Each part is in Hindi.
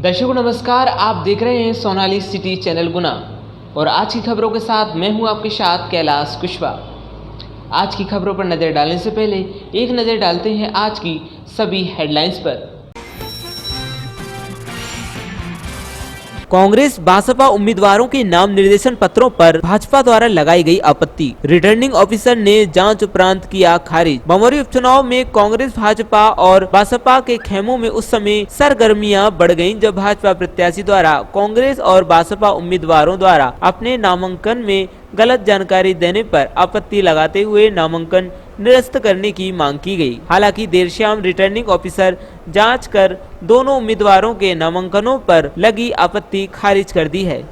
दर्शकों नमस्कार, आप देख रहे हैं सोनाली सिटी चैनल गुना और आज की खबरों के साथ मैं हूं आपके साथ कैलाश कुशवाहा। आज की खबरों पर नज़र डालने से पहले एक नज़र डालते हैं आज की सभी हेडलाइंस पर। कांग्रेस भाजपा उम्मीदवारों के नाम निर्देशन पत्रों पर भाजपा द्वारा लगाई गई आपत्ति, रिटर्निंग ऑफिसर ने जांच उपरांत किया खारिज। बमोरी उपचुनाव में कांग्रेस भाजपा और भाजपा के खेमों में उस समय सरगर्मियां बढ़ गईं जब भाजपा प्रत्याशी द्वारा कांग्रेस और भाजपा उम्मीदवारों द्वारा अपने नामांकन में गलत जानकारी देने पर आपत्ति लगाते हुए नामांकन निरस्त करने की मांग की गई। हालांकि देर शाम रिटर्निंग ऑफिसर जांच कर दोनों उम्मीदवारों के नामांकनों पर लगी आपत्ति खारिज कर दी है।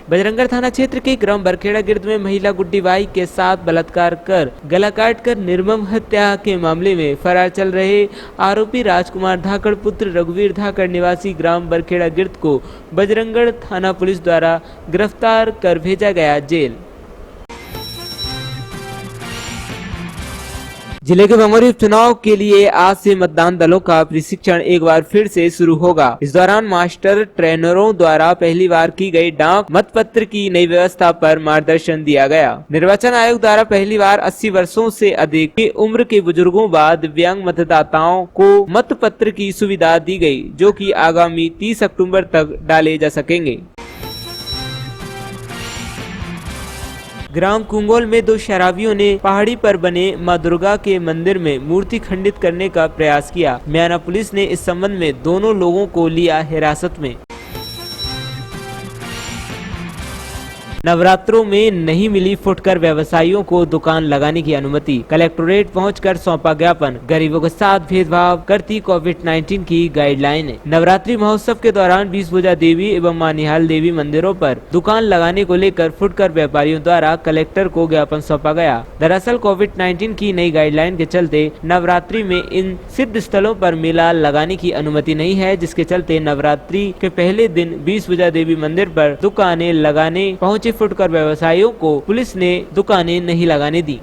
बजरंगगढ़ थाना क्षेत्र के ग्राम बरखेड़ा गिर्द में महिला गुड्डी बाई के साथ बलात्कार कर गला काट कर निर्मम हत्या के मामले में फरार चल रहे आरोपी राजकुमार धाकड़ पुत्र रघुवीर धाकड़ निवासी ग्राम बरखेड़ा गिर्द को बजरंगगढ़ थाना पुलिस द्वारा गिरफ्तार कर भेजा गया जेल। जिले के बमोरी उपचुनाव के लिए आज से मतदान दलों का प्रशिक्षण एक बार फिर से शुरू होगा। इस दौरान मास्टर ट्रेनरों द्वारा पहली बार की गई डाक मतपत्र की नई व्यवस्था पर मार्गदर्शन दिया गया। निर्वाचन आयोग द्वारा पहली बार 80 वर्षों से अधिक की उम्र के बुजुर्गों व दिव्यांग मतदाताओं को मतपत्र की सुविधा दी गई, जो कि आगामी 30 अक्टूबर तक डाले जा सकेंगे। ग्राम कुंगोल में दो शराबियों ने पहाड़ी पर बने मां दुर्गा के मंदिर में मूर्ति खंडित करने का प्रयास किया। म्याना पुलिस ने इस संबंध में दोनों लोगों को लिया हिरासत में। नवरात्रों में नहीं मिली फुटकर व्यवसायियों को दुकान लगाने की अनुमति, कलेक्टोरेट पहुंचकर सौंपा ज्ञापन। गरीबों के साथ भेदभाव करती कोविड-19 की गाइडलाइन। नवरात्रि महोत्सव के दौरान 20 भुजा देवी एवं मां निहाल देवी मंदिरों पर दुकान लगाने को लेकर फुटकर व्यापारियों द्वारा कलेक्टर को ज्ञापन सौंपा गया। दरअसल कोविड-19 की नई गाइडलाइन के चलते नवरात्रि में इन सिद्ध स्थलों पर मेला लगाने की अनुमति नहीं है, जिसके चलते नवरात्रि के पहले दिन 20 भुजा देवी मंदिर पर दुकानें लगाने पहुंचे फुटकर व्यवसायियों को पुलिस ने दुकानें नहीं लगाने दी।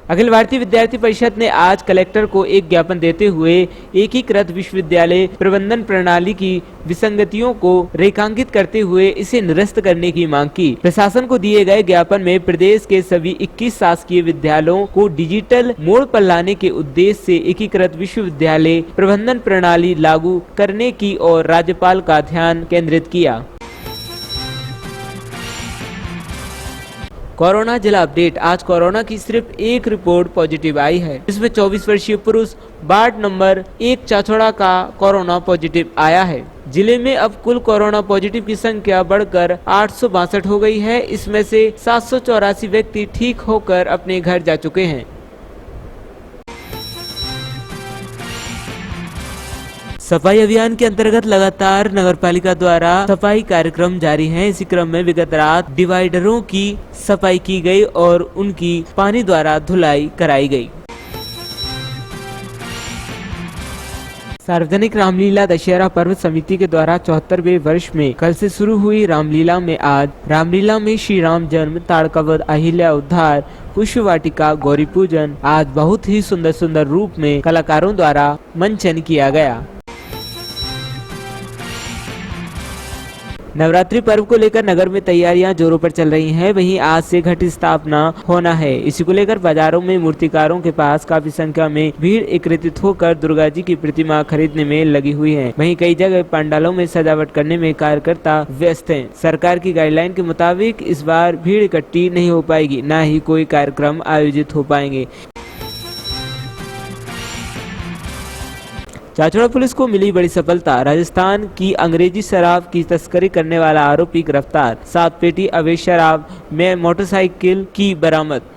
अखिल भारतीय विद्यार्थी परिषद ने आज कलेक्टर को एक ज्ञापन देते हुए एकीकृत विश्वविद्यालय प्रबंधन प्रणाली की विसंगतियों को रेखांकित करते हुए इसे निरस्त करने की मांग की। प्रशासन को दिए गए ज्ञापन में प्रदेश के सभी 21 शासकीय विद्यालयों को डिजिटल मोड पर लाने के उद्देश्य से एकीकृत विश्वविद्यालय प्रबंधन प्रणाली लागू करने की ओर राज्यपाल का ध्यान केंद्रित किया। कोरोना जिला अपडेट। आज कोरोना की सिर्फ एक रिपोर्ट पॉजिटिव आई है, जिसमें 24 वर्षीय पुरुष वार्ड नंबर 1 चाचौड़ा का कोरोना पॉजिटिव आया है। जिले में अब कुल कोरोना पॉजिटिव की संख्या बढ़कर 862 हो गई है। इसमें से 784 व्यक्ति ठीक होकर अपने घर जा चुके हैं। सफाई अभियान के अंतर्गत लगातार नगरपालिका द्वारा सफाई कार्यक्रम जारी हैं। इसी क्रम में विगत रात डिवाइडरों की सफाई की गई और उनकी पानी द्वारा धुलाई कराई गई। सार्वजनिक रामलीला दशहरा पर्व समिति के द्वारा 74वें वर्ष में कल से शुरू हुई रामलीला में आज रामलीला में श्री राम जन्म, ताड़कावध, अहिल्या उद्धार, पुष्प वाटिका, गौरी पूजन आज बहुत ही सुंदर सुंदर रूप में कलाकारों द्वारा मंचन किया गया। नवरात्रि पर्व को लेकर नगर में तैयारियां जोरों पर चल रही हैं। वहीं आज से घट स्थापना होना है। इसी को लेकर बाजारों में मूर्तिकारों के पास काफी संख्या में भीड़ एकत्रित होकर दुर्गा जी की प्रतिमा खरीदने में लगी हुई है। वहीं कई जगह पंडालों में सजावट करने में कार्यकर्ता व्यस्त हैं। सरकार की गाइडलाइन के मुताबिक इस बार भीड़ इकट्ठी नहीं हो पाएगी, न ही कोई कार्यक्रम आयोजित हो पाएंगे। चाचौड़ा पुलिस को मिली बड़ी सफलता। राजस्थान की अंग्रेजी शराब की तस्करी करने वाला आरोपी गिरफ्तार। 7 पेटी अवैध शराब में मोटरसाइकिल की बरामद।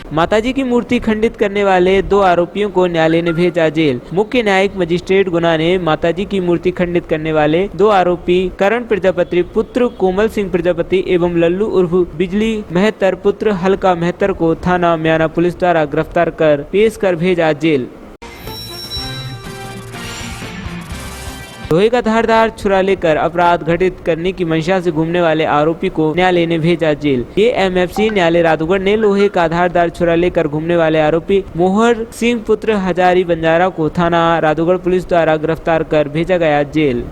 माताजी की मूर्ति खंडित करने वाले 2 आरोपियों को न्यायालय ने भेजा जेल। मुख्य न्यायिक मजिस्ट्रेट गुना ने माताजी की मूर्ति खंडित करने वाले 2 आरोपी करण प्रजापति पुत्र कोमल सिंह प्रजापति एवं लल्लू उर्फ बिजली मेहतर पुत्र हल्का मेहतर को थाना म्याना पुलिस द्वारा गिरफ्तार कर पेश कर भेजा जेल। लोहे का धारदार छुरा लेकर अपराध घटित करने की मंशा से घूमने वाले आरोपी को न्यायालय ने भेजा जेल। एएमएफसी न्यायालय राधौगढ़ ने लोहे का धारदार छुरा लेकर घूमने वाले आरोपी मोहर सिंह पुत्र हजारी बंजारा को थाना राधौगढ़ पुलिस द्वारा गिरफ्तार कर भेजा गया जेल।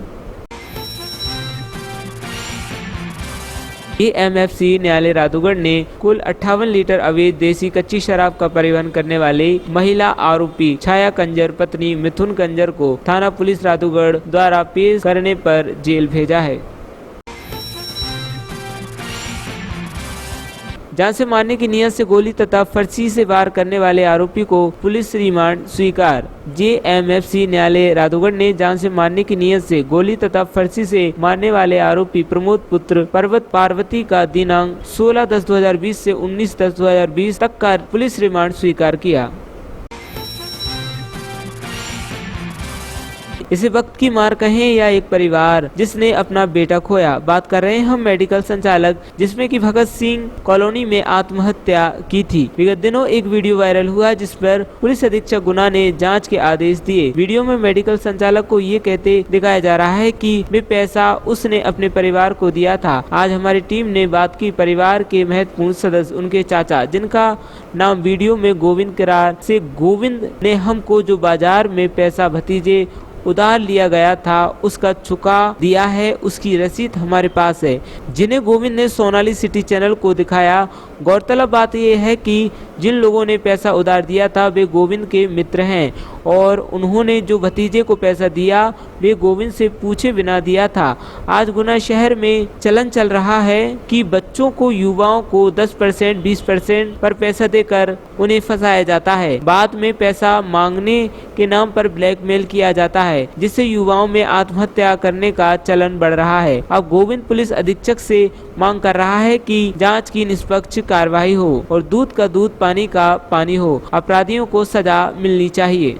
एएमएफसी न्यायालय राधौगढ़ ने कुल 58 लीटर अवैध देसी कच्ची शराब का परिवहन करने वाले महिला आरोपी छाया कंजर पत्नी मिथुन कंजर को थाना पुलिस राधौगढ़ द्वारा पेश करने पर जेल भेजा है। जान से मारने की नियत से गोली तथा फर्शी से वार करने वाले आरोपी को पुलिस रिमांड स्वीकार। जेएमएफसी न्यायालय राधौगढ़ ने जान से मारने की नियत से गोली तथा फर्शी से मारने वाले आरोपी प्रमोद पुत्र पर्वत पार्वती का दिनांक 16/10/2020 से 19/10/2020 तक का पुलिस रिमांड स्वीकार किया। इसे वक्त की मार कहें या एक परिवार जिसने अपना बेटा खोया, बात कर रहे हैं हम मेडिकल संचालक जिसमें कि भगत सिंह कॉलोनी में आत्महत्या की थी। विगत दिनों एक वीडियो वायरल हुआ जिस पर पुलिस अधीक्षक गुना ने जांच के आदेश दिए। वीडियो में मेडिकल संचालक को ये कहते दिखाया जा रहा है कि वे पैसा उसने अपने परिवार को दिया था। आज हमारी टीम ने बात की परिवार के महत्वपूर्ण सदस्य उनके चाचा जिनका नाम वीडियो में गोविंद करार से गोविंद ने हमको जो बाजार में पैसा भतीजे उधार लिया गया था उसका चुका दिया है, उसकी रसीद हमारे पास है, जिन्हें गोविंद ने सोनाली सिटी चैनल को दिखाया। गौरतलब बात यह है कि जिन लोगों ने पैसा उधार दिया था वे गोविंद के मित्र हैं और उन्होंने जो भतीजे को पैसा दिया वे गोविंद से पूछे बिना दिया था। आज गुना शहर में चलन चल रहा है कि बच्चों को युवाओं को 10% 20% पर पैसा देकर उन्हें फंसाया जाता है। बाद में पैसा मांगने के नाम पर ब्लैकमेल किया जाता है जिससे युवाओं में आत्महत्या करने का चलन बढ़ रहा है। अब गोविंद पुलिस अधीक्षक से मांग कर रहा है कि जांच की निष्पक्ष कार्रवाई हो और दूध का दूध पानी का पानी हो। अपराधियों को सजा मिलनी चाहिए।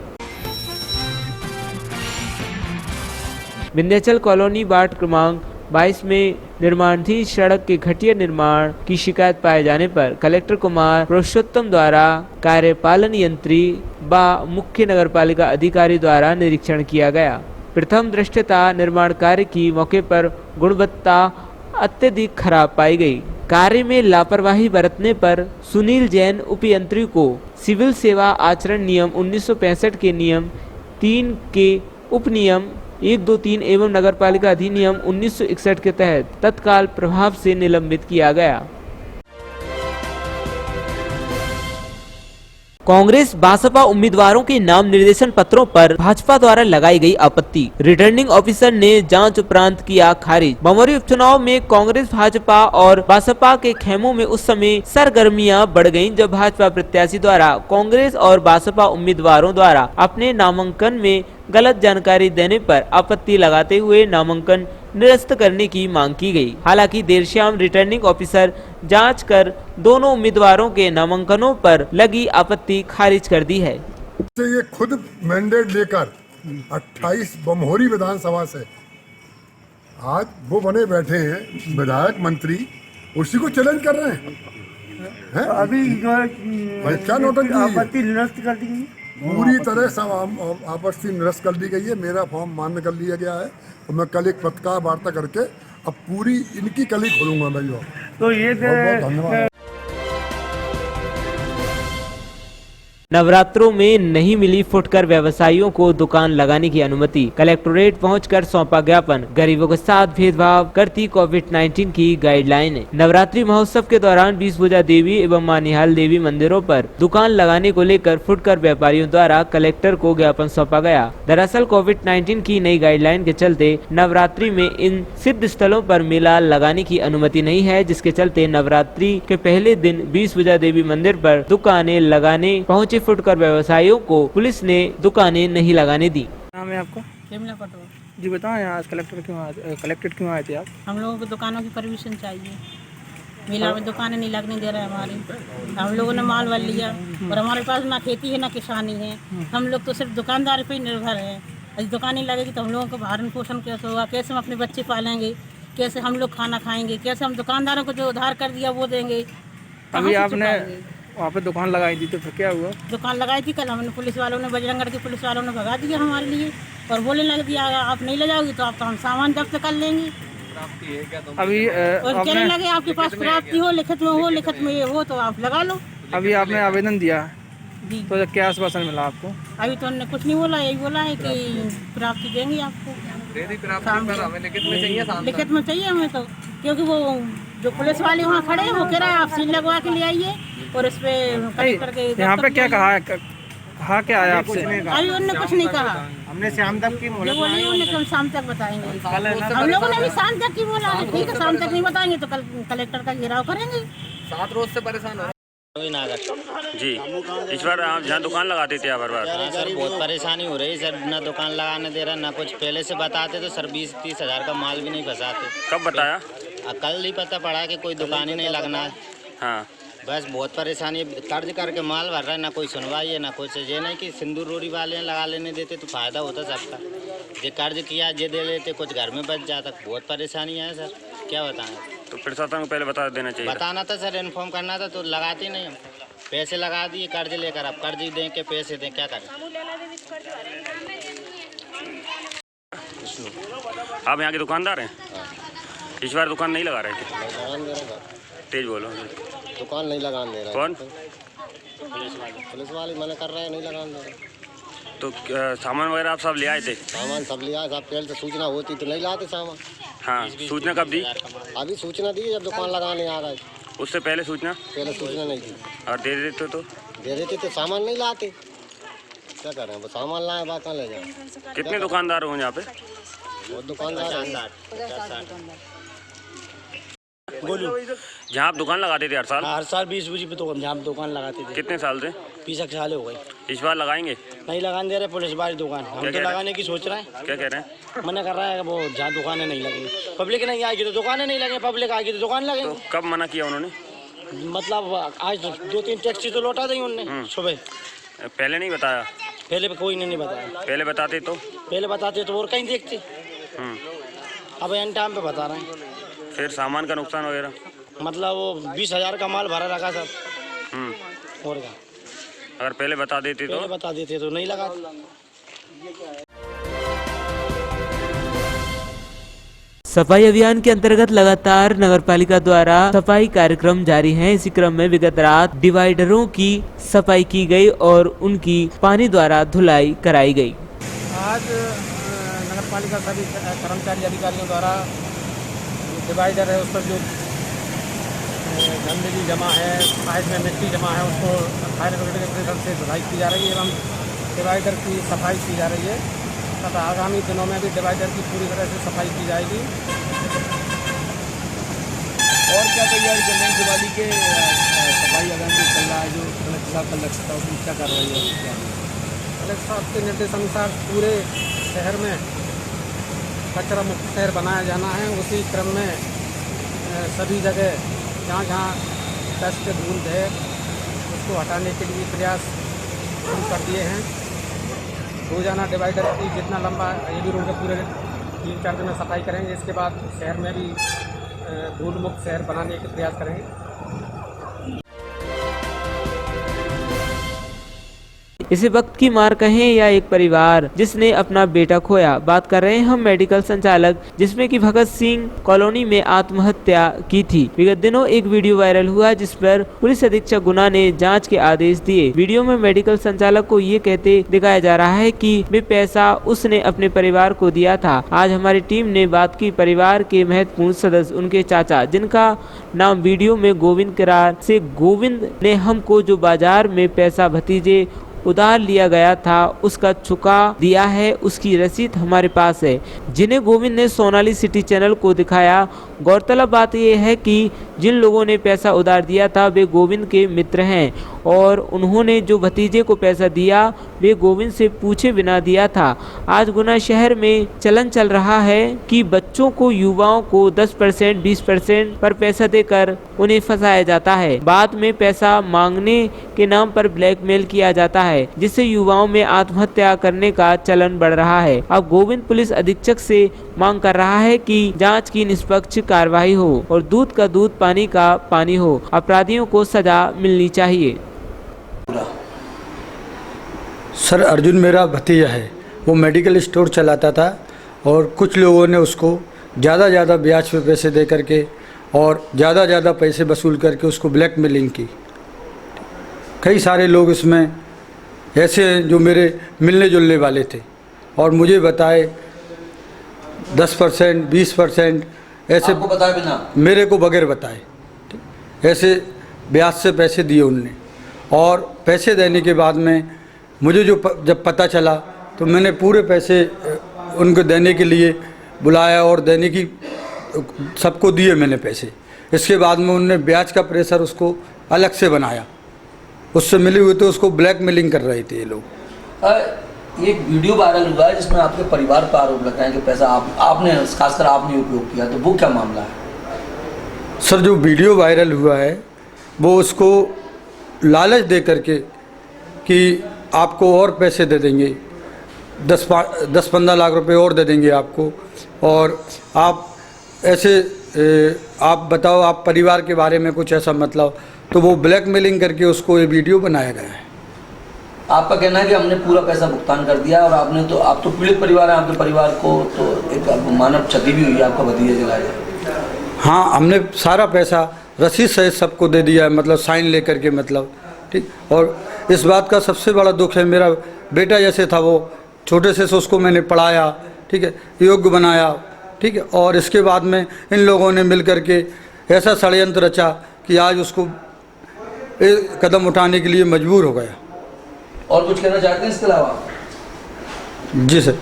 विंध्याचल कॉलोनी वार्ड क्रमांक 22 में निर्माणाधीन सड़क के घटिया निर्माण की शिकायत पाए जाने पर कलेक्टर कुमार पुरुषोत्तम द्वारा कार्यपालन यंत्री व मुख्य नगरपालिका अधिकारी द्वारा निरीक्षण किया गया। प्रथम दृष्टया निर्माण कार्य की मौके पर गुणवत्ता अत्यधिक खराब पाई गई। कार्य में लापरवाही बरतने पर सुनील जैन उपयंत्री को सिविल सेवा आचरण नियम 1965 के नियम 3 के उपनियम 123 एवं नगरपालिका अधिनियम 1961 के तहत तत्काल प्रभाव से निलंबित किया गया। कांग्रेस बसपा उम्मीदवारों के नाम निर्देशन पत्रों पर भाजपा द्वारा लगाई गई आपत्ति। रिटर्निंग ऑफिसर ने जांच उपरांत किया खारिज। बमोरी उपचुनाव में कांग्रेस भाजपा और बसपा के खेमों में उस समय सरगर्मियां बढ़ गईं जब भाजपा प्रत्याशी द्वारा कांग्रेस और बसपा उम्मीदवारों द्वारा अपने नामांकन में गलत जानकारी देने पर आपत्ति लगाते हुए नामांकन निरस्त करने की मांग की गई। हालांकि देर शाम रिटर्निंग ऑफिसर जांच कर दोनों उम्मीदवारों के नामांकनों पर लगी आपत्ति खारिज कर दी है। ये खुद मैंडेट लेकर 28 बमोरी विधानसभा से आज वो बने बैठे हैं विधायक मंत्री, उसी को चैलेंज कर रहे हैं। अभी क्या नोटिस आपत्ति निरस्त कर दी गई, पूरी तरह से आपत्ति निरस्त कर दी गई है। मेरा फॉर्म मान्य कर लिया गया है और मैं कल एक पत्रकार वार्ता करके अब पूरी इनकी कल ही खोलूंगा मैं। तो ये बहुत धन्यवाद। नवरात्रों में नहीं मिली फुटकर व्यवसायियों को दुकान लगाने की अनुमति। कलेक्टोरेट पहुंचकर सौंपा ज्ञापन। गरीबों के साथ भेदभाव करती कोविड-19 की गाइडलाइन। नवरात्रि महोत्सव के दौरान 20 भुजा देवी एवं मां निहाल देवी मंदिरों पर दुकान लगाने को लेकर फुटकर व्यापारियों द्वारा कलेक्टर को ज्ञापन सौंपा गया। दरअसल कोविड-19 की नई गाइडलाइन के चलते नवरात्रि में इन सिद्ध स्थलों पर मेला लगाने की अनुमति नहीं है, जिसके चलते नवरात्रि के पहले दिन 20 भुजा देवी मंदिर पर दुकानें लगाने पहुंचे फुटकर व्यवसायियों को पुलिस ने दुकानें नहीं लगाने दी। नाम है आपका? केमला पटवा। जी बताएं, आज कलेक्टेड क्यों आए थे आप? हम लोगों को दुकानों की परमिशन चाहिए। मेला में दुकानें नहीं लगने दे रहे हमारी। हम लोगों ने माल वाल लिया और हमारे पास ना खेती है ना किसानी है। हम लोग तो सिर्फ दुकानदारी पे ही निर्भर हैं। यदि दुकान नहीं लगेगी तो हम लोगों का भरण पोषण कैसे होगा, कैसे हम अपने बच्चे पालेंगे, कैसे हम लोग खाना खाएंगे, कैसे हम दुकानदारों को जो उधार कर दिया वो देंगे। अभी आपने वहाँ पे दुकान लगाई थी तो फिर क्या हुआ? दुकान लगाई थी कल हमने, पुलिस वालों ने, बजरंगगढ़ के पुलिस वालों ने भगा दिया हमारे लिए। और बोलने लग दिया आप नहीं ले जाओगी तो आपका हम सामान जब्त कर लेंगे। अभी और कहने आपने लगे आपके पास प्राप्ति हो, लिखित में ये हो तो आप लगा लो। अभी आपने आवेदन दिया जी तो क्या आश्वासन मिला आपको? अभी तो उन्होंने कुछ नहीं बोला, यही बोला है कि प्राप्ति देंगे आपको। लिखित में चाहिए हमें तो, क्योंकि वो जो पुलिस वाले वहाँ खड़े हैं वो कह रहा है आप सील लगवा के ले आइए और इस पे कलेक्टर के यहाँ पे क्या कहा है, कहा क्या है आपसे? अभी उन्होंने कुछ नहीं कहा। हमने शाम तक की जो बोली उन्होंने कल शाम तक बताएंगे। हम लोगों ने भी शाम तक की बोला है, ठीक है शाम तक नहीं बताएंगे तो कल कलेक्टर का घेराव करेंगे। 7 रोज से परेशान हो जी। इस बार आप जहाँ दुकान लगाते थे हर बार सर बहुत परेशानी हो रही है सर, ना दुकान लगाने दे रहा ना कुछ। पहले से बताते तो सर 20-30 हज़ार का माल भी नहीं फंसाते। कब बताया? कल ही पता पड़ा कि कोई दुकान ही नहीं लगना है। हाँ, बस बहुत परेशानी है, कर्ज करके माल भर रहा है, ना कोई सुनवाई है ना कुछ। ये नहीं कि सिंदूर रोड़ी वाले लगा लेने देते तो फायदा होता सबका। ये कर्ज किया ये दे लेते, कुछ घर में बच जाता। बहुत परेशानी है सर, क्या बताएं। तो प्रशासन को पहले बता देना चाहिए। बताना था सर, इन्फॉर्म करना था तो लगाते नहीं हम। पैसे लगा दिए कर्ज लेकर, अब कर्ज दें के पैसे दें, क्या करें। आप यहाँ के दुकानदार हैं? इस बार दुकान नहीं लगा रहे थे? तेज बोलो। दुकान नहीं लगाने दे रहा। कौन? पुलिस वाले मना कर रहे हैं, नहीं लगाने दे रहे। तो सामान वगैरह आप सब ले आए थे? सामान सब लिया, सब पहले से सूचना होती तो नहीं लाते सामान। हाँ, सूचना कब दी? अभी सूचना दी जब दुकान लगाने आ रहे। उससे पहले सूचना? पहले सूचना नहीं थी। और दे देते तो? दे देते तो सामान नहीं लाते, क्या करें। वो सामान लाए बात ले जाए। कितने दुकानदार होंगे यहाँ पे? वो दुकानदार बोलो। जहाँ आप दुकान लगाते थे हर साल? हर साल 20 बजे पे तो जहाँ दुकान लगाते थे। कितने साल से? 20 साल हो गए। इस बार लगाएंगे? नहीं लगाने दे रहे पुलिस वाली दुकान। हम तो लगाने की सोच रहे हैं। क्या कह रहे हैं? मना कर रहा है वो जहाँ दुकानें नहीं लगेंगी। पब्लिक नहीं आएगी तो दुकानें नहीं लगेंगी, पब्लिक आएगी तो दुकान लगेंगी। तो कब मना किया उन्होंने? मतलब आज 2-3 टैक्सी तो लौटा दी उनने सुबह। पहले नहीं बताया? पहले कोई ने नहीं बताया। पहले बताते तो? पहले बताते तो और कहीं देखते। अब एन टाइम पे बता रहे हैं। फिर सामान का नुकसान वगैरह? मतलब वो 20,000 का माल भरा रखा सब। और क्या? अगर पहले बता देते तो? पहले बता देते तो नहीं लगा। सफाई अभियान के अंतर्गत लगातार नगरपालिका द्वारा सफाई कार्यक्रम जारी हैं। इसी क्रम में विगत रात डिवाइडरों की सफाई की गई और उनकी पानी द्वारा धुलाई कराई गई। आज नगरपालिका सभी कर्मचारी अधिकारियों द्वारा डिवाइडर है उस पर जो गंदगी जमा है, साइड में मिट्टी जमा है, उसको फायर ब्रिगेड के तरफ से धुलाई की जा रही है एवं डिवाइडर की सफाई की जा रही है तथा आगामी दिनों में भी डिवाइडर की पूरी तरह से सफाई की जाएगी। और क्या तैयारी चल रही है दिवाली के? सफाई अभियान जो चल रहा है, जो कलेक्टर साहब का लक्ष्य था उसमें क्या कार्रवाई है? कलेक्टर साहब के निर्देशानुसार पूरे शहर में कचरा मुक्त शहर बनाया जाना है। उसी क्रम में सभी जगह जहाँ जहाँ डस्ट धूल है उसको हटाने के लिए प्रयास शुरू कर दिए हैं। रोजाना डिवाइडर की जितना लंबा ये भी रोड पूरे 3-4 दिन में सफाई करेंगे। इसके बाद शहर में भी धूल मुक्त शहर बनाने के प्रयास करेंगे। इसे वक्त की मार कहें या एक परिवार जिसने अपना बेटा खोया, बात कर रहे हैं हम मेडिकल संचालक जिसमें कि भगत सिंह कॉलोनी में आत्महत्या की थी। विगत दिनों एक वीडियो वायरल हुआ जिस पर पुलिस अधीक्षक गुना ने जांच के आदेश दिए। वीडियो में मेडिकल संचालक को ये कहते दिखाया जा रहा है कि वे पैसा उसने अपने परिवार को दिया था। आज हमारी टीम ने बात की परिवार के महत्वपूर्ण सदस्य उनके चाचा, जिनका नाम वीडियो में गोविंद करार से। गोविंद ने हमको जो बाजार में पैसा भतीजे उधार लिया गया था उसका चुका दिया है, उसकी रसीद हमारे पास है, जिन्हें गोविंद ने सोनाली सिटी चैनल को दिखाया। गौरतलब बात यह है कि जिन लोगों ने पैसा उधार दिया था वे गोविंद के मित्र हैं और उन्होंने जो भतीजे को पैसा दिया वे गोविंद से पूछे बिना दिया था। आज गुना शहर में चलन चल रहा है कि बच्चों को, युवाओं को 10% 20% पर पैसा देकर उन्हें फंसाया जाता है। बाद में पैसा मांगने के नाम पर ब्लैकमेल किया जाता है, जिससे युवाओं में आत्महत्या करने का चलन बढ़ रहा है। अब गोविंद पुलिस अधीक्षक से मांग कर रहा है कि जांच की निष्पक्ष कार्रवाई हो और दूध का दूध, पानी का पानी हो। अपराधियों को सजा मिलनी चाहिए। सर अर्जुन मेरा भतीजा है वो मेडिकल स्टोर चलाता था और कुछ लोगों ने उसको ज़्यादा ब्याज पे पैसे दे करके और ज़्यादा पैसे वसूल करके उसको ब्लैकमेलिंग की। कई सारे लोग इसमें ऐसे हैं जो मेरे मिलने जुलने वाले थे और मुझे बताए 10%, 20% ऐसे आपको बताए बिना? मेरे को बगैर बताए ऐसे ब्याज से पैसे दिए उनने। और पैसे देने के बाद में मुझे जब पता चला तो मैंने पूरे पैसे उनको देने के लिए बुलाया और देने की सबको दिए मैंने पैसे। इसके बाद में उन्होंने ब्याज का प्रेशर उसको अलग से बनाया, उससे मिले हुए तो उसको ब्लैकमेलिंग कर रहे थे ये लोग। एक वीडियो वायरल हुआ है जिसमें आपके परिवार पर आरोप लगाए कि पैसा आपने खासकर आपने उपयोग किया, तो वो क्या मामला है? सर, जो वीडियो वायरल हुआ है वो उसको लालच दे करके कि आपको और पैसे दे देंगे, 10-15 लाख रुपए और दे देंगे आपको, और आप ऐसे आप बताओ आप परिवार के बारे में कुछ ऐसा मतलब, तो वो ब्लैकमेलिंग करके उसको ये वीडियो बनाया गया है। आपका कहना है कि हमने पूरा पैसा भुगतान कर दिया और आप तो पीड़ित परिवार है, आपके परिवार को तो एक मानव क्षति भी हुई है, आपका भतीजा जलाया। हाँ, हमने सारा पैसा रसीद सहित सबको दे दिया है, मतलब साइन लेकर के, मतलब ठीक। और इस बात का सबसे बड़ा दुख है, मेरा बेटा जैसे था वो छोटे से उसको मैंने पढ़ाया, ठीक है, योग्य बनाया, ठीक है, और इसके बाद में इन लोगों ने मिल करके ऐसा षड्यंत्र रचा कि आज उसको एक कदम उठाने के लिए मजबूर हो गया। और कुछ कहना चाहते हैं इसके अलावा? जी सर।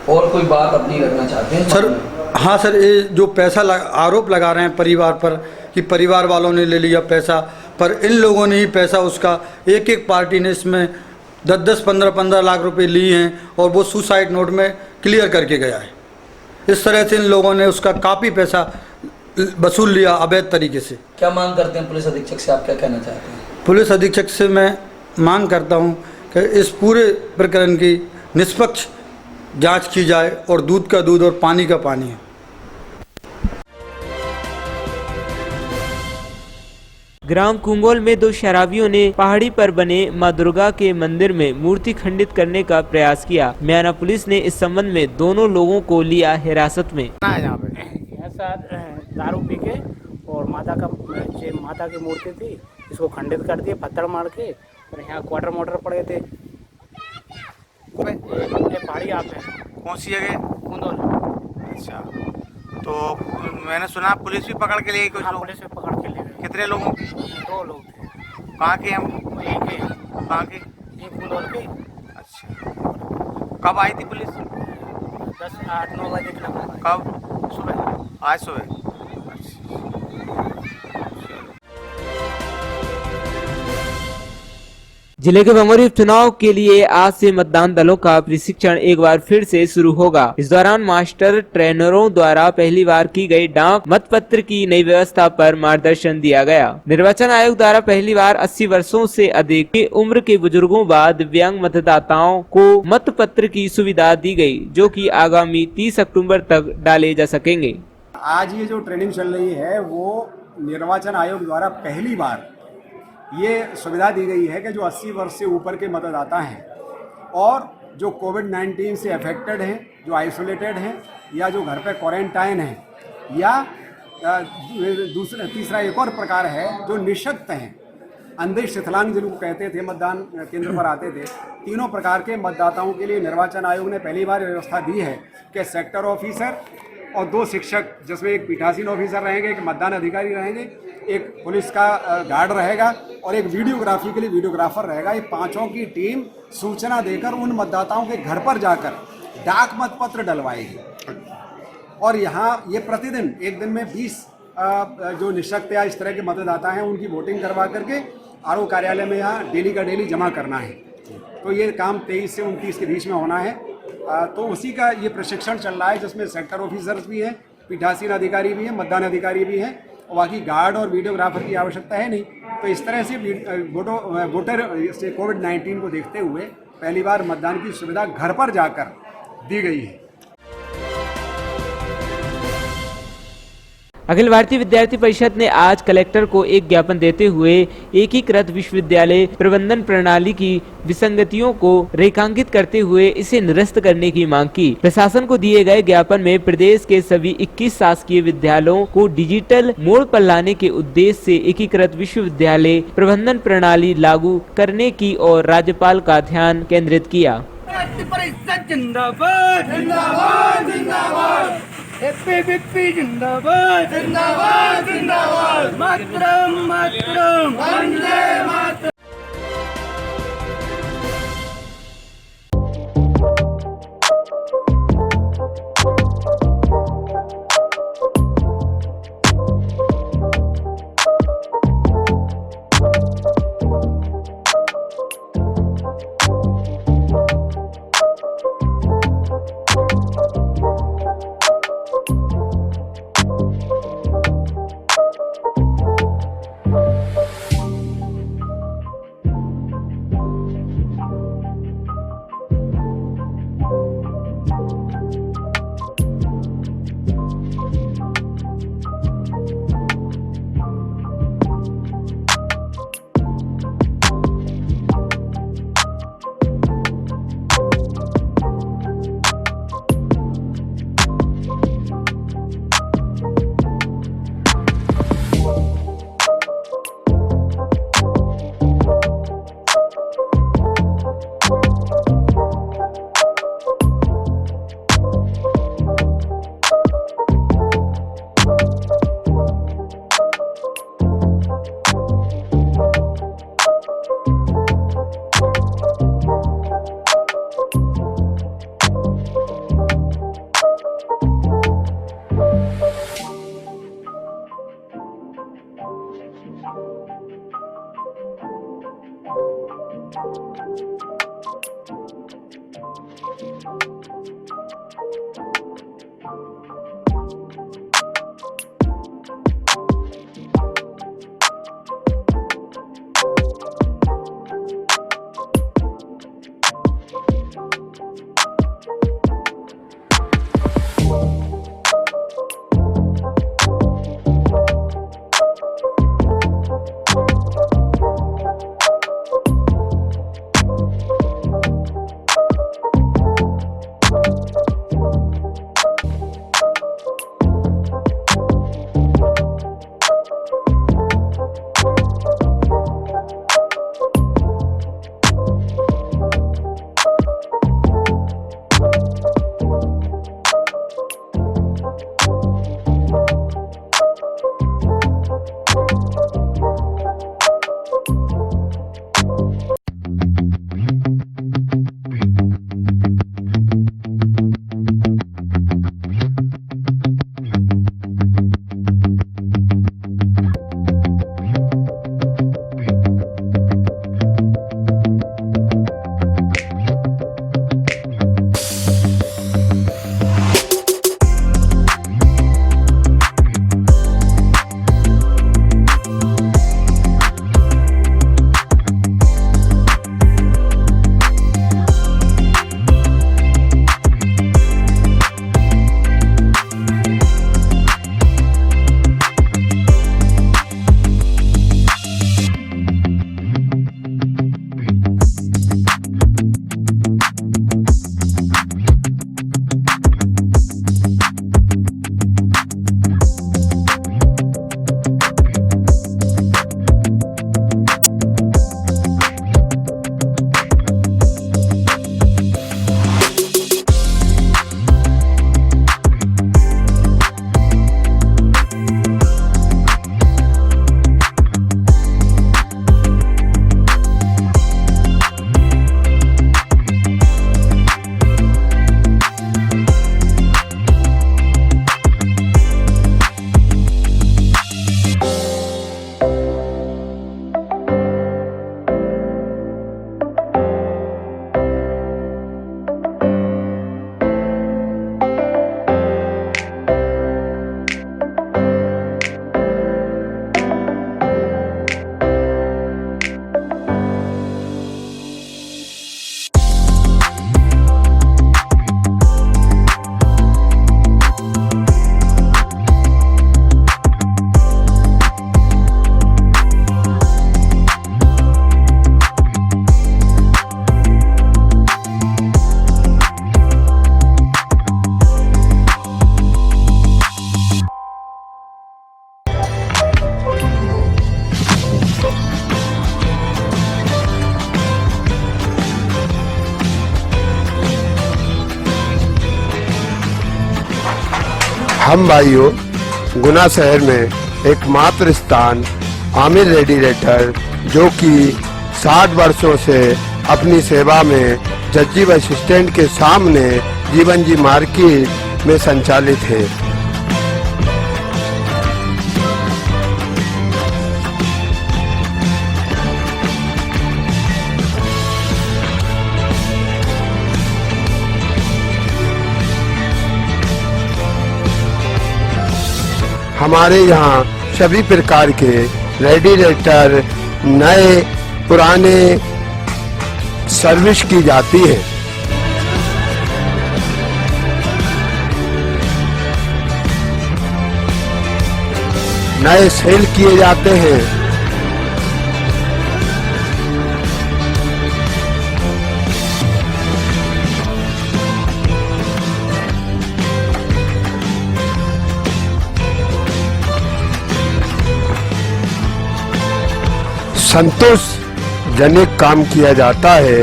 और कोई बात अपनी रखना चाहते हैं सर? हाँ सर, ये जो पैसा आरोप लगा रहे हैं परिवार पर कि परिवार वालों ने ले लिया पैसा, पर इन लोगों ने ही पैसा उसका एक पार्टी ने इसमें 10-10, 15-15 लाख रुपए लिए हैं और वो सुसाइड नोट में क्लियर करके गया है। इस तरह से इन लोगों ने उसका काफ़ी पैसा वसूल लिया अवैध तरीके से। क्या मांग करते हैं पुलिस अधीक्षक से, आप क्या कहना चाहते हैं? पुलिस अधीक्षक से मैं मांग करता हूं कि इस पूरे प्रकरण की निष्पक्ष जांच की जाए और दूध का दूध और पानी का पानी है। ग्राम कुंगोल में 2 शराबियों ने पहाड़ी पर बने मां दुर्गा के मंदिर में मूर्ति खंडित करने का प्रयास किया। म्याना पुलिस ने इस संबंध में दोनों लोगों को लिया हिरासत में। यहाँ पे ऐसा दारू पी के और माता की मूर्ति थी, इसको खंडित कर दिए पत्थर मार के, और यहाँ क्वार्टर मोटर पड़े थे। पहाड़ी आप है। कौन सी जगह? कुंदोल। अच्छा, तो मैंने सुना पुलिस भी पकड़ के ले गई कुछ लोग? पुलिस भी पकड़ के ले गई। कितने लोगों की? 2 लोग थे। कहाँ के हम? एक ही। कहाँ के? एक कुंदोल के। अच्छा, कब आई थी पुलिस? 8-9 बजे लगभग। कब? सुबह। आज सुबह। जिले के भंगोरी उपचुनाव के लिए आज से मतदान दलों का प्रशिक्षण एक बार फिर से शुरू होगा। इस दौरान मास्टर ट्रेनरों द्वारा पहली बार की गई डाक मतपत्र की नई व्यवस्था पर मार्गदर्शन दिया गया। निर्वाचन आयोग द्वारा पहली बार 80 वर्षों से अधिक की उम्र के बुजुर्गों व दिव्यांग मतदाताओं को मतपत्र की सुविधा दी गई, जो कि आगामी 30 अक्टूबर तक डाले जा सकेंगे। आज ये जो ट्रेनिंग चल रही है वो निर्वाचन आयोग द्वारा पहली बार ये सुविधा दी गई है कि जो 80 वर्ष से ऊपर के मतदाता हैं और जो कोविड-19 से अफेक्टेड हैं, जो आइसोलेटेड हैं या जो घर पे क्वारंटाइन हैं, या तीसरा एक और प्रकार है जो निःशक्त हैं, अंधे शिथिलांग जिनको कहते थे, मतदान केंद्र पर आते थे। तीनों प्रकार के मतदाताओं के लिए निर्वाचन आयोग ने पहली बार व्यवस्था दी है कि सेक्टर ऑफिसर और 2 शिक्षक, जिसमें एक पीठासीन ऑफिसर रहेंगे, एक मतदान अधिकारी रहेंगे, एक पुलिस का गार्ड रहेगा और एक वीडियोग्राफी के लिए वीडियोग्राफर रहेगा। ये 5 की टीम सूचना देकर उन मतदाताओं के घर पर जाकर डाक मतपत्र डलवाएगी। और यहाँ ये प्रतिदिन एक दिन में 20 जो निःशक्त या इस तरह के मतदाता हैं उनकी वोटिंग करवा करके आरओ कार्यालय में यहाँ डेली का डेली जमा करना है। तो ये काम 23 से 29 के बीच में होना है। तो उसी का ये प्रशिक्षण चल रहा है, जिसमें सेक्टर ऑफिसर्स भी हैं, पीठासीन अधिकारी भी हैं, मतदान अधिकारी भी हैं, और बाकी गार्ड और वीडियोग्राफर की आवश्यकता है नहीं। तो इस तरह से वोटर से कोविड-19 को देखते हुए पहली बार मतदान की सुविधा घर पर जाकर दी गई है। अखिल भारतीय विद्यार्थी परिषद ने आज कलेक्टर को एक ज्ञापन देते हुए एकीकृत विश्वविद्यालय प्रबंधन प्रणाली की विसंगतियों को रेखांकित करते हुए इसे निरस्त करने की मांग की। प्रशासन को दिए गए ज्ञापन में प्रदेश के सभी 21 शासकीय विद्यालयों को डिजिटल मोड़ पर लाने के उद्देश्य से एकीकृत विश्वविद्यालय प्रबंधन प्रणाली लागू करने की और राज्यपाल का ध्यान केंद्रित किया। जिंदाबाद जिंदाबाद जिंदाबाद एपीवीपी जिंदाबाद जिंदाबाद जिंदाबाद मातरम मातरम वंदे मातरम। हम भाइयों गुना शहर में एकमात्र स्थान आमिर रेडिएटर जो कि 60 वर्षों से अपनी सेवा में जज्जी बस स्टैंड के सामने जीवन जी मार्केट में संचालित है। हमारे यहाँ सभी प्रकार के रेडिएटर नए पुराने सर्विस की जाती है। नए सेल किए जाते हैं। संतोषजनक काम किया जाता है।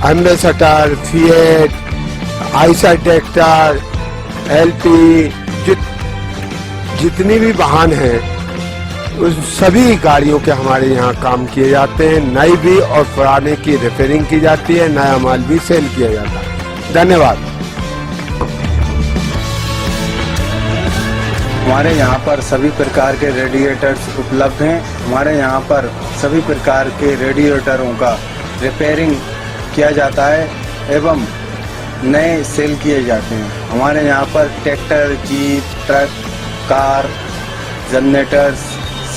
Ambassador, fiat, Eicher tractor, LP जितनी भी वाहन हैं उस सभी गाड़ियों के हमारे यहाँ काम किए जाते हैं। नई भी और पुराने की रिपेयरिंग की जाती है, नया माल भी सेल किया जाता है। धन्यवाद। हमारे यहाँ पर सभी प्रकार के रेडिएटर्स उपलब्ध हैं। हमारे यहाँ पर सभी प्रकार के रेडिएटरों का रिपेयरिंग किया जाता है एवं नए सेल किए जाते हैं। हमारे यहाँ पर tractor, jeep, truck, car, generators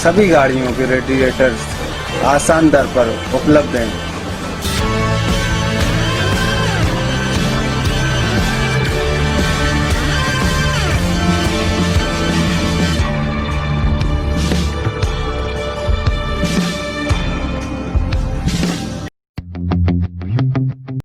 सभी गाड़ियों के रेडिएटर्स आसान दर पर उपलब्ध हैं।